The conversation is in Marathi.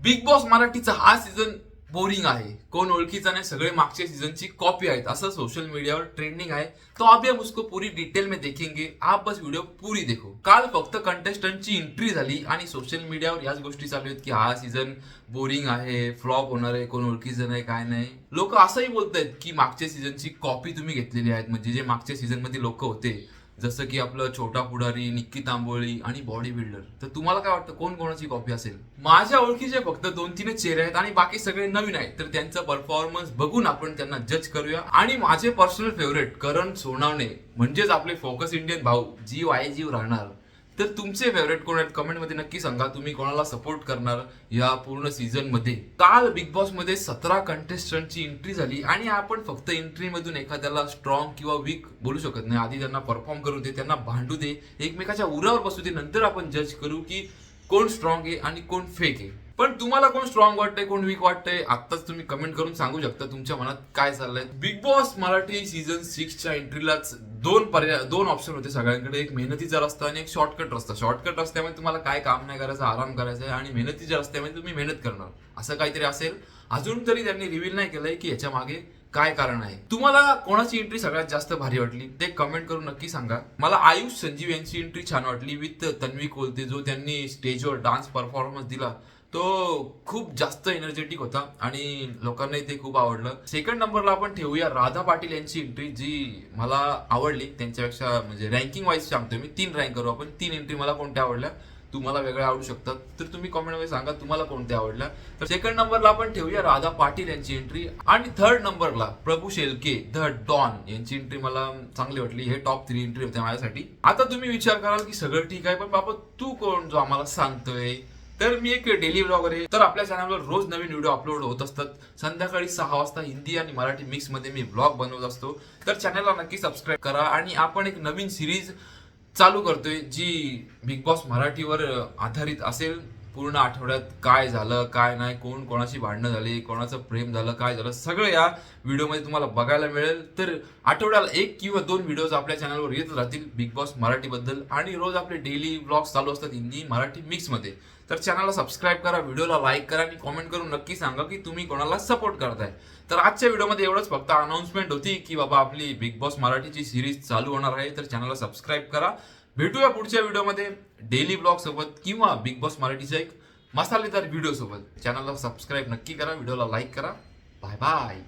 बिग बॉस मराठीचा हा सीझन बोरिंग आहे, कोण ओळखीचा नाही, सगळे मागच्या सीझनची कॉपी आहेत असं सोशल मीडियावर ट्रेंडिंग आहे. तो अभी हम उसको पूरी डिटेल में देखेंगे, आप बस व्हिडिओ पूरी देखो. काल फक्त कंटेस्टंटची एंट्री झाली आणि सोशल मीडियावर याच गोष्टी चालू आहेत की हा सीझन बोरिंग आहे, फ्लॉप होणार आहे, कोण ओळखीचं नाही, काय नाही. लोक असंही बोलतायत की मागच्या सीझनची कॉपी तुम्ही घेतलेली आहेत, म्हणजे जे मागच्या सीझन मध्ये लोक होते जसं की आपलं छोटा पुढारी, निक्की तांबोळी आणि बॉडी बिल्डर. तर तुम्हाला काय वाटतं कोण कोणाची कॉपी असेल? माझ्या ओळखीचे फक्त 2-3 चेहरे आहेत आणि बाकी सगळे नवीन आहेत. तर त्यांचा परफॉर्मन्स बघून आपण त्यांना जज करूया. आणि माझे पर्सनल फेवरेट करण सोनावणे म्हणजेच आपले फोकस इंडियन भाऊ, जीव आहे जीव राहणार. तर तुमचे फेवरेट कोण आहेत कमेंट मध्ये नक्की सांगा. तुम्ही कोणाला सपोर्ट करणार या पूर्ण सीझन मध्ये? काल बिग बॉस मध्ये 17 कंटेस्टंटची एंट्री झाली आणि आपण फक्त एंट्री मधून एखाद्याला स्ट्रॉंग किंवा वीक बोलू शकत नाही. आधी त्यांना परफॉर्म करू दे, त्यांना भांडू दे, एकमेकाच्या उरावर बसू दे, नंतर आपण जज करू की कोण स्ट्रॉंग आहे आणि कोण फेक आहे. पण तुम्हाला कोण स्ट्रॉंग वाटतंय, कोण वीक वाटतंय, आत्ताच तुम्ही कमेंट करून सांगू शकता तुमच्या मनात काय चाललंय. बिग बॉस मराठी सीझन 6 च्या एंट्रीलाच दोन ऑप्शन होते सगळ्यांकडे. एक मेहनतीचा रस्ता आणि एक शॉर्टकट रस्ता. शॉर्टकट रस्त्यामध्ये तुम्हाला काय काम नाही करायचं, आराम करायचा आहे, आणि मेहनतीच्या रस्त्यामध्ये तुम्ही मेहनत करणार, असं काहीतरी असेल. अजून तरी त्यांनी रिव्हील नाही केलंय की याच्या मागे काय कारण आहे. तुम्हाला कोणाची एंट्री सगळ्यात जास्त भारी वाटली ते कमेंट करून नक्की सांगा. मला आयुष संजीव यांची एंट्री छान वाटली विथ तन्वी कोलते. जो त्यांनी स्टेजवर डान्स परफॉर्मन्स दिला तो खूप जास्त एनर्जेटिक होता आणि लोकांनाही ते खूप आवडलं. सेकंड नंबरला आपण ठेवूया राधा पाटील यांची एंट्री, जी मला आवडली. त्यांच्यापेक्षा म्हणजे रँकिंग वाईज सांगतोय मी, 3 रँक करू आपण. 3 एंट्री मला कोणत्या आवडल्या, तुम्हाला वेगळ्या आवडू शकतात, तर तुम्ही कमेंटमध्ये सांगा तुम्हाला कोणत्या आवडल्या. तर सेकंड नंबरला आपण ठेवूया राधा पाटील यांची एंट्री. आणि थर्ड नंबरला प्रभू शेलके द डॉन यांची एंट्री मला चांगली वाटली. हे टॉप 3 एंट्री होत्या माझ्यासाठी. आता तुम्ही विचार कराल की सगळं ठीक आहे, पण बाबा तू कोण जो आम्हाला सांगतोय? तर मी एक डेली व्लॉगर आहे. तर आपल्या चॅनलवर रोज नवीन व्हिडिओ अपलोड होत असतात. संध्याकाळी 6 वाजता हिंदी आणि मराठी मिक्स मध्ये मी व्लॉग बनवत असतो. तर चॅनलला नक्की सबस्क्राईब करा. आणि आपण एक नवीन सिरीज चालू करतोय जी बिग बॉस मराठीवर आधारित असेल. पूर्ण आठवड्यात काय झालं, काय नाही, कोण कोणाशी भांडणं झाली, कोणाचं प्रेम झालं, काय झालं, सगळं या व्हिडिओमध्ये तुम्हाला बघायला मिळेल. तर आठवड्याला 1 किंवा 2 व्हिडिओज आपल्या चॅनलवर येत राहतील बिग बॉस मराठीबद्दल. आणि रोज आपले डेली व्लॉग्स चालू असतात हिंदी मराठी मिक्स मध्ये. तर चॅनलला सबस्क्राईब करा, व्हिडिओला लाईक करा आणि कॉमेंट करून नक्की सांगा की तुम्ही कोणाला सपोर्ट करताय. तर आजच्या व्हिडिओमध्ये एवढंच. फक्त अनाउन्समेंट होती की बाबा आपली बिग बॉस मराठीची सिरीज चालू होणार आहे. तर चॅनलला सबस्क्राईब करा. भेटूया पुढच्या व्हिडिओमध्ये डेली ब्लॉग सोबत किंवा बिग बॉस मराठीचा एक मसालेदार व्हिडिओ सोबत. चॅनलला सबस्क्राईब नक्की करा, व्हिडिओला लाईक करा. Bye bye.